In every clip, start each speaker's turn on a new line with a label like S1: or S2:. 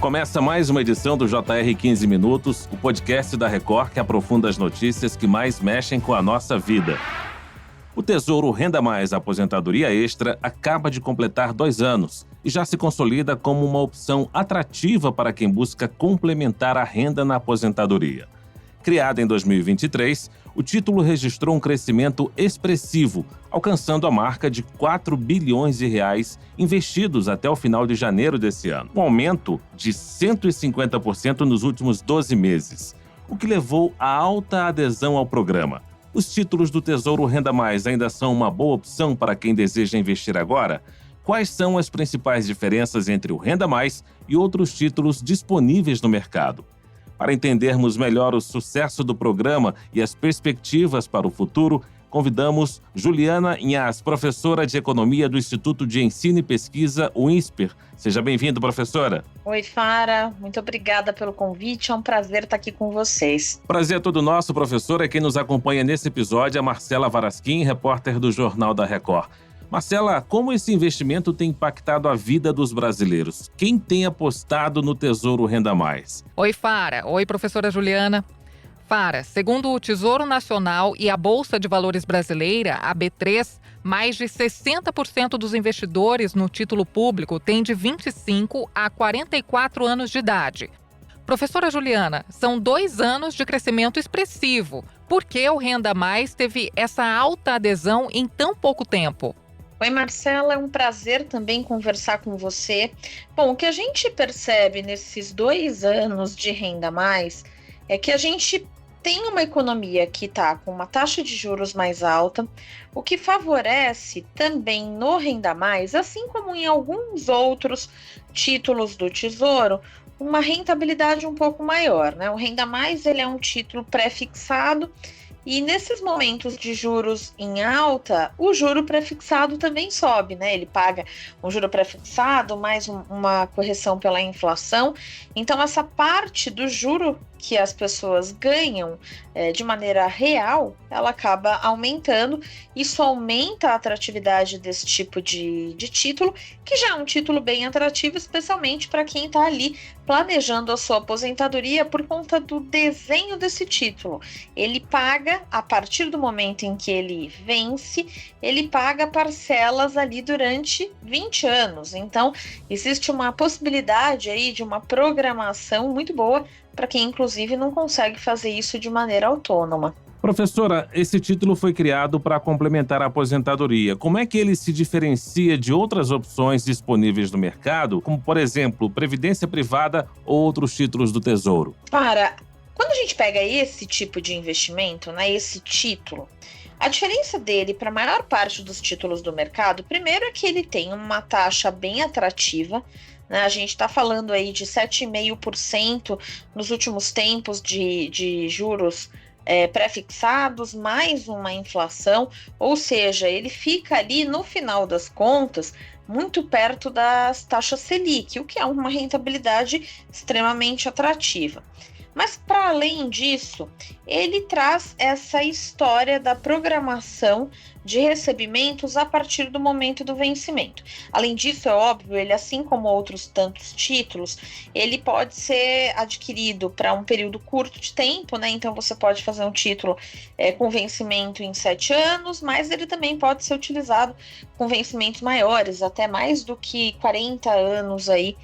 S1: Começa mais uma edição do JR 15 Minutos, o podcast da Record que aprofunda as notícias que mais mexem com a nossa vida. O Tesouro Renda Mais Aposentadoria Extra acaba de completar 2 anos e já se consolida como uma opção atrativa para quem busca complementar a renda na aposentadoria. Criado em 2023, o título registrou um crescimento expressivo, alcançando a marca de 4 bilhões de reais investidos até o final de janeiro desse ano, um aumento de 150% nos últimos 12 meses, o que levou a alta adesão ao programa. Os títulos do Tesouro Renda Mais ainda são uma boa opção para quem deseja investir agora? Quais são as principais diferenças entre o Renda Mais e outros títulos disponíveis no mercado? Para entendermos melhor o sucesso do programa e as perspectivas para o futuro, convidamos Juliana Inhas, professora de Economia do Instituto de Ensino e Pesquisa, o INSPER. Seja bem-vinda, professora.
S2: Oi, Fara. Muito obrigada pelo convite. É um prazer estar aqui com vocês.
S1: Prazer é todo nosso, professora. Quem nos acompanha nesse episódio é a Marcela Varasquim, repórter do Jornal da Record. Marcela, como esse investimento tem impactado a vida dos brasileiros? Quem tem apostado no Tesouro Renda Mais?
S3: Oi, Fara. Oi, professora Juliana. Fara, segundo o Tesouro Nacional e a Bolsa de Valores Brasileira, a B3, mais de 60% dos investidores no título público têm de 25 a 44 anos de idade. Professora Juliana, são 2 anos de crescimento expressivo. Por que o Renda Mais teve essa alta adesão em tão pouco tempo?
S2: Oi, Marcela, é um prazer também conversar com você. Bom, o que a gente percebe nesses 2 anos de Renda Mais é que a gente tem uma economia que está com uma taxa de juros mais alta, o que favorece também no Renda Mais, assim como em alguns outros títulos do Tesouro, uma rentabilidade um pouco maior, né? O Renda Mais ele é um título pré-fixado, e nesses momentos de juros em alta, o juro pré-fixado também sobe, né? Ele paga um juro pré-fixado mais uma correção pela inflação. Então, essa parte do juro que as pessoas ganham de maneira real, ela acaba aumentando. Isso aumenta a atratividade desse tipo de título, que já é um título bem atrativo, especialmente para quem está ali planejando a sua aposentadoria por conta do desenho desse título. Ele paga, a partir do momento em que ele vence, ele paga parcelas ali durante 20 anos. Então, existe uma possibilidade aí de uma programação muito boa para quem, inclusive, não consegue fazer isso de maneira autônoma.
S1: Professora, esse título foi criado para complementar a aposentadoria. Como é que ele se diferencia de outras opções disponíveis no mercado, como, por exemplo, previdência privada ou outros títulos do Tesouro?
S2: Quando a gente pega esse tipo de investimento, né, esse título, a diferença dele para a maior parte dos títulos do mercado, primeiro é que ele tem uma taxa bem atrativa, né? A gente está falando aí de 7,5% nos últimos tempos de juros pré-fixados, mais uma inflação, ou seja, ele fica ali no final das contas muito perto das taxas Selic, o que é uma rentabilidade extremamente atrativa. Mas, para além disso, ele traz essa história da programação de recebimentos a partir do momento do vencimento. Além disso, é óbvio, ele, assim como outros tantos títulos, ele pode ser adquirido para um período curto de tempo, né? Então, você pode fazer um título com vencimento em 7 anos, mas ele também pode ser utilizado com vencimentos maiores, até mais do que 40 anos aí,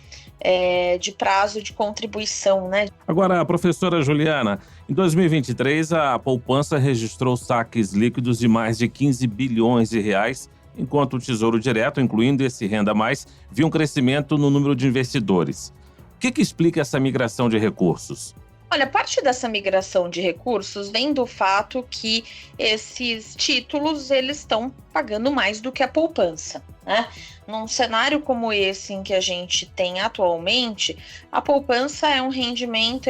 S2: de prazo de contribuição, né?
S1: Agora, professora Juliana, em 2023 a poupança registrou saques líquidos de mais de 15 bilhões de reais, enquanto o Tesouro Direto, incluindo esse Renda Mais, viu um crescimento no número de investidores. O que explica essa migração de recursos?
S2: Olha, parte dessa migração de recursos vem do fato que esses títulos eles estão pagando mais do que a poupança, né? Num cenário como esse em que a gente tem atualmente, a poupança é um rendimento,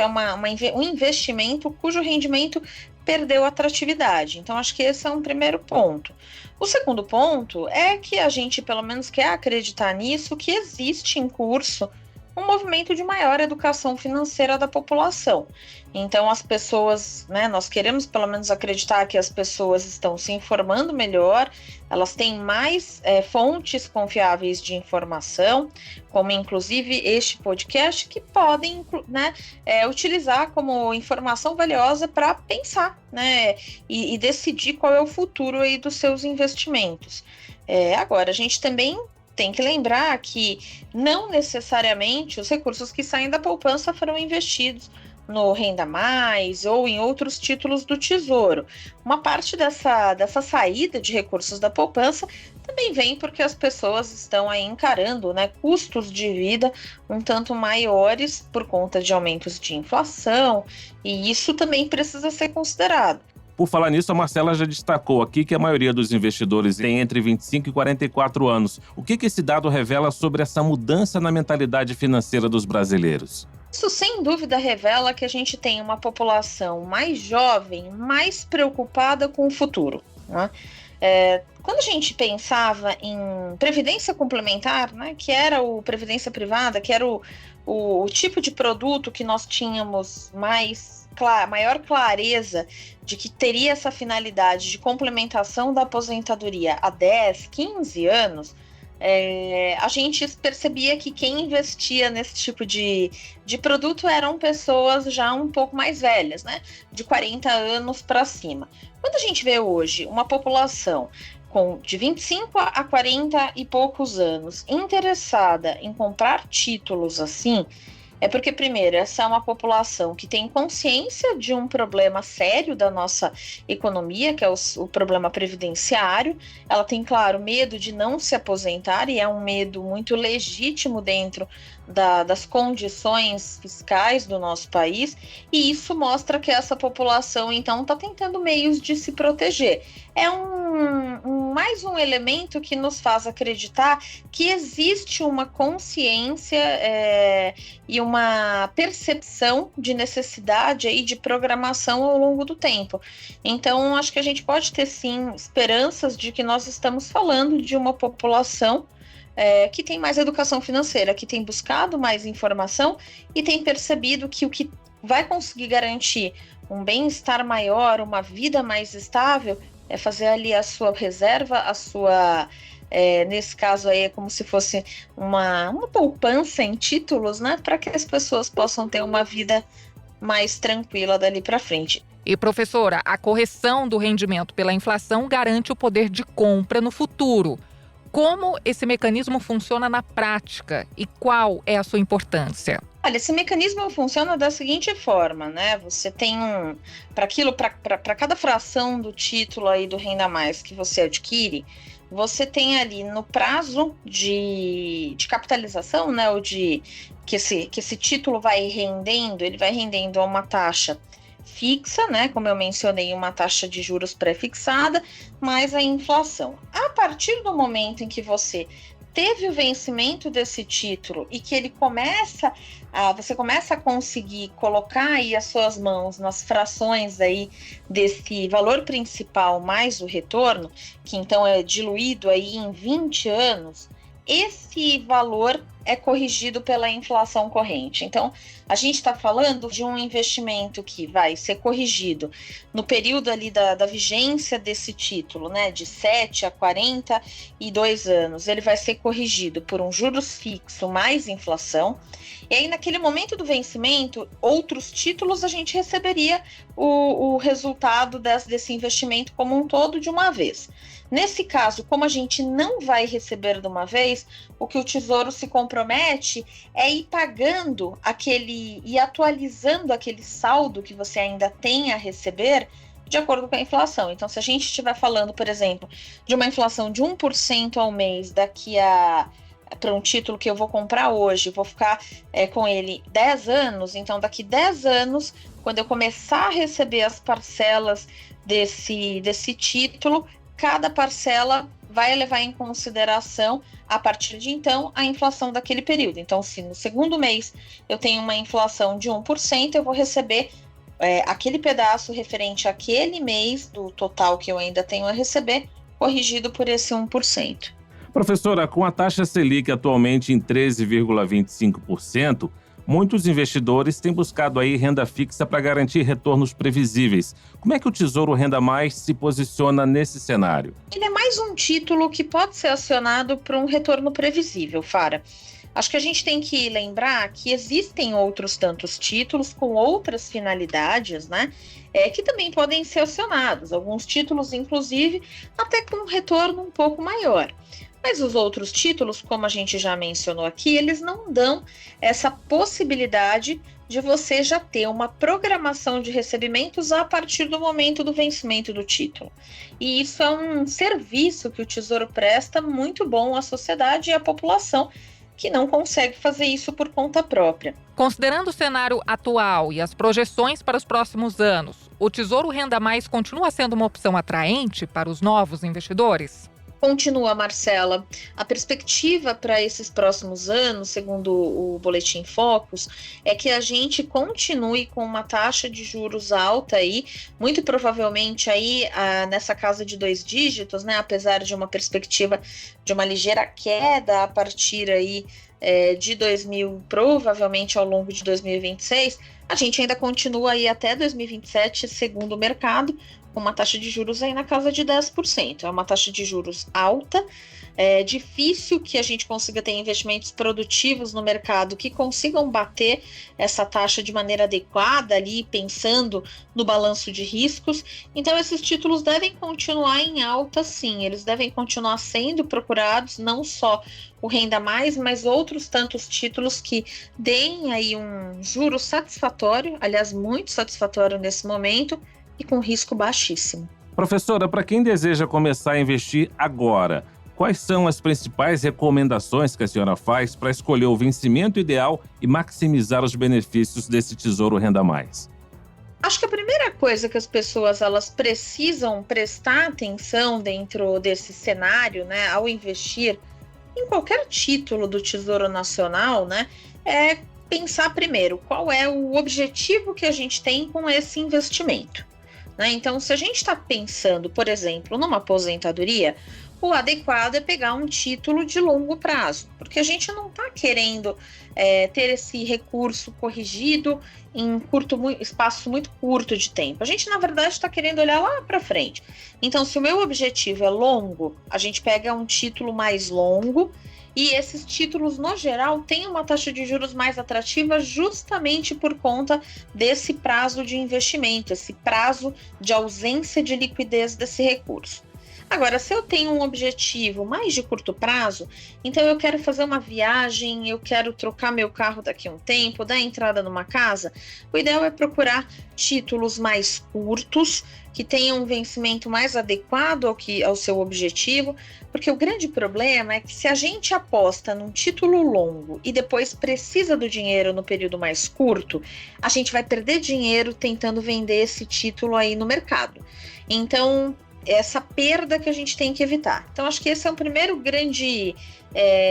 S2: um investimento cujo rendimento perdeu atratividade. Então, acho que esse é um primeiro ponto. O segundo ponto é que a gente, pelo menos, quer acreditar nisso, que existe em curso um movimento de maior educação financeira da população. Então, as pessoas, né, nós queremos pelo menos acreditar que as pessoas estão se informando melhor, elas têm mais fontes confiáveis de informação, como inclusive este podcast, que podem, né, utilizar como informação valiosa para pensar, né, e decidir qual é o futuro aí dos seus investimentos. Agora, a gente também tem que lembrar que não necessariamente os recursos que saem da poupança foram investidos no Renda Mais ou em outros títulos do Tesouro. Uma parte dessa saída de recursos da poupança também vem porque as pessoas estão aí encarando, né, custos de vida um tanto maiores por conta de aumentos de inflação, e isso também precisa ser considerado.
S1: Por falar nisso, a Marcela já destacou aqui que a maioria dos investidores tem entre 25 e 44 anos. O que esse dado revela sobre essa mudança na mentalidade financeira dos brasileiros?
S2: Isso, sem dúvida, revela que a gente tem uma população mais jovem, mais preocupada com o futuro, né? Quando a gente pensava em previdência complementar, né, que era o previdência privada, que era o tipo de produto que nós tínhamos maior clareza de que teria essa finalidade de complementação da aposentadoria há 10, 15 anos, a gente percebia que quem investia nesse tipo de produto eram pessoas já um pouco mais velhas, né, de 40 anos para cima. Quando a gente vê hoje uma população de 25 a 40 e poucos anos interessada em comprar títulos assim, é porque, primeiro, essa é uma população que tem consciência de um problema sério da nossa economia, que é o problema previdenciário. Ela tem, claro, medo de não se aposentar, e é um medo muito legítimo dentro das condições fiscais do nosso país, e isso mostra que essa população, então, está tentando meios de se proteger. É mais um elemento que nos faz acreditar que existe uma consciência e uma percepção de necessidade aí de programação ao longo do tempo. Então, acho que a gente pode ter, sim, esperanças de que nós estamos falando de uma população que tem mais educação financeira, que tem buscado mais informação e tem percebido que o que vai conseguir garantir um bem-estar maior, uma vida mais estável, é fazer ali a sua reserva, a sua, nesse caso aí é como se fosse uma poupança em títulos, né, para que as pessoas possam ter uma vida mais tranquila dali para frente.
S3: E, professora, a correção do rendimento pela inflação garante o poder de compra no futuro. Como esse mecanismo funciona na prática e qual é a sua importância?
S2: Olha, esse mecanismo funciona da seguinte forma, né? Você tem para cada fração do título aí do Renda Mais que você adquire, você tem ali no prazo de capitalização, né? Ou que esse título vai rendendo, ele vai rendendo a uma taxa fixa, né? Como eu mencionei, uma taxa de juros pré-fixada, mais a inflação. A partir do momento em que você teve o vencimento desse título e que ele você começa a conseguir colocar aí as suas mãos nas frações aí desse valor principal mais o retorno, que então é diluído aí em 20 anos, esse valor é corrigido pela inflação corrente. Então, a gente está falando de um investimento que vai ser corrigido no período ali da vigência desse título, né, de 7 a 42 anos. Ele vai ser corrigido por um juros fixo mais inflação. E aí, naquele momento do vencimento, outros títulos a gente receberia o resultado desse investimento como um todo de uma vez. Nesse caso, como a gente não vai receber de uma vez, o que o Tesouro se compromete é ir pagando e atualizando aquele saldo que você ainda tem a receber de acordo com a inflação. Então, se a gente estiver falando, por exemplo, de uma inflação de 1% ao mês para um título que eu vou comprar hoje, vou ficar com ele 10 anos, então daqui 10 anos, quando eu começar a receber as parcelas desse título, cada parcela vai levar em consideração, a partir de então, a inflação daquele período. Então, se no segundo mês eu tenho uma inflação de 1%, eu vou receber aquele pedaço referente àquele mês do total que eu ainda tenho a receber, corrigido por esse 1%.
S1: Professora, com a taxa Selic atualmente em 13,25%, muitos investidores têm buscado aí renda fixa para garantir retornos previsíveis. Como é que o Tesouro Renda Mais se posiciona nesse cenário?
S2: Ele é mais um título que pode ser acionado para um retorno previsível, Fara. Acho que a gente tem que lembrar que existem outros tantos títulos com outras finalidades, né? Que também podem ser acionados. Alguns títulos, inclusive, até com um retorno um pouco maior. Mas os outros títulos, como a gente já mencionou aqui, eles não dão essa possibilidade de você já ter uma programação de recebimentos a partir do momento do vencimento do título. E isso é um serviço que o Tesouro presta muito bom à sociedade e à população, que não consegue fazer isso por conta própria.
S3: Considerando o cenário atual e as projeções para os próximos anos, o Tesouro Renda Mais continua sendo uma opção atraente para os novos investidores?
S2: Continua, Marcela. A perspectiva para esses próximos anos, segundo o Boletim Focus, é que a gente continue com uma taxa de juros alta aí, muito provavelmente aí nessa casa de 2 dígitos, né? Apesar de uma perspectiva de uma ligeira queda a partir aí de 2000, provavelmente ao longo de 2026, a gente ainda continua aí até 2027, segundo o mercado, com uma taxa de juros aí na casa de 10%. É uma taxa de juros alta, é difícil que a gente consiga ter investimentos produtivos no mercado que consigam bater essa taxa de maneira adequada ali, pensando no balanço de riscos. Então, esses títulos devem continuar em alta, sim, eles devem continuar sendo procurados, não só o Renda Mais, mas outros tantos títulos que deem aí um juro satisfatório, aliás, muito satisfatório nesse momento, e com risco baixíssimo.
S1: Professora, para quem deseja começar a investir agora, quais são as principais recomendações que a senhora faz para escolher o vencimento ideal e maximizar os benefícios desse Tesouro Renda Mais?
S2: Acho que a primeira coisa que as pessoas elas precisam prestar atenção dentro desse cenário, né, ao investir em qualquer título do Tesouro Nacional, né, é pensar primeiro qual é o objetivo que a gente tem com esse investimento. Então, se a gente está pensando, por exemplo, numa aposentadoria, o adequado é pegar um título de longo prazo, porque a gente não está querendo ter esse recurso corrigido em espaço muito curto de tempo. A gente, na verdade, está querendo olhar lá para frente. Então, se o meu objetivo é longo, a gente pega um título mais longo, e esses títulos, no geral, têm uma taxa de juros mais atrativa justamente por conta desse prazo de investimento, esse prazo de ausência de liquidez desse recurso. Agora, se eu tenho um objetivo mais de curto prazo, então eu quero fazer uma viagem, eu quero trocar meu carro daqui a um tempo, dar entrada numa casa, o ideal é procurar títulos mais curtos, que tenham um vencimento mais adequado ao seu objetivo, porque o grande problema é que se a gente aposta num título longo e depois precisa do dinheiro no período mais curto, a gente vai perder dinheiro tentando vender esse título aí no mercado. Então, essa perda que a gente tem que evitar. Então, acho que esse é um primeiro grande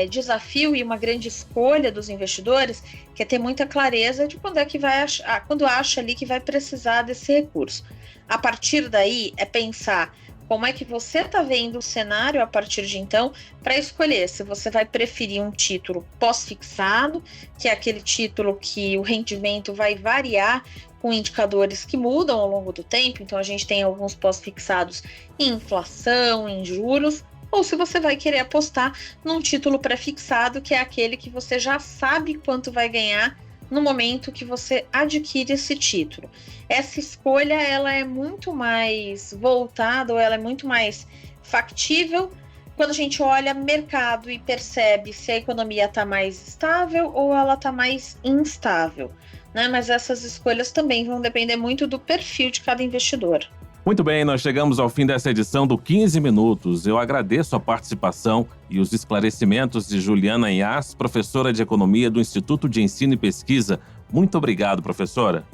S2: desafio e uma grande escolha dos investidores, que é ter muita clareza de quando é que vai achar, quando acha ali que vai precisar desse recurso. A partir daí, é pensar como é que você está vendo o cenário a partir de então, para escolher se você vai preferir um título pós-fixado, que é aquele título que o rendimento vai variar com indicadores que mudam ao longo do tempo, então a gente tem alguns pós-fixados em inflação, em juros, ou se você vai querer apostar num título pré-fixado, que é aquele que você já sabe quanto vai ganhar no momento que você adquire esse título. Essa escolha ela é muito mais voltada, ou ela é muito mais factível quando a gente olha mercado e percebe se a economia está mais estável ou ela está mais instável, né? Mas essas escolhas também vão depender muito do perfil de cada investidor.
S1: Muito bem, nós chegamos ao fim dessa edição do 15 Minutos. Eu agradeço a participação e os esclarecimentos de Juliana Inhas, professora de Economia do Instituto de Ensino e Pesquisa. Muito obrigado, professora.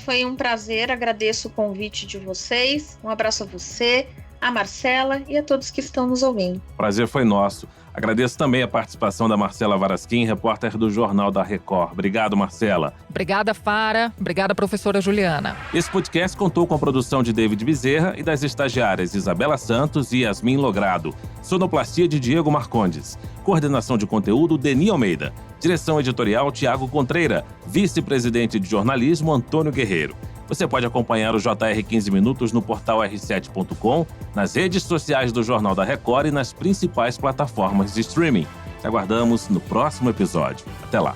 S2: Foi um prazer, agradeço o convite de vocês. Um abraço a você, a Marcela e a todos que estão nos ouvindo.
S1: O prazer foi nosso. Agradeço também a participação da Marcela Varasquim, repórter do Jornal da Record. Obrigado, Marcela.
S3: Obrigada, Fara. Obrigada, professora Juliana.
S1: Esse podcast contou com a produção de David Bezerra e das estagiárias Isabela Santos e Yasmin Logrado. Sonoplastia de Diego Marcondes. Coordenação de conteúdo, Deni Almeida. Direção editorial, Tiago Contreira. Vice-presidente de jornalismo, Antônio Guerreiro. Você pode acompanhar o JR 15 Minutos no portal r7.com, nas redes sociais do Jornal da Record e nas principais plataformas de streaming. Te aguardamos no próximo episódio. Até lá!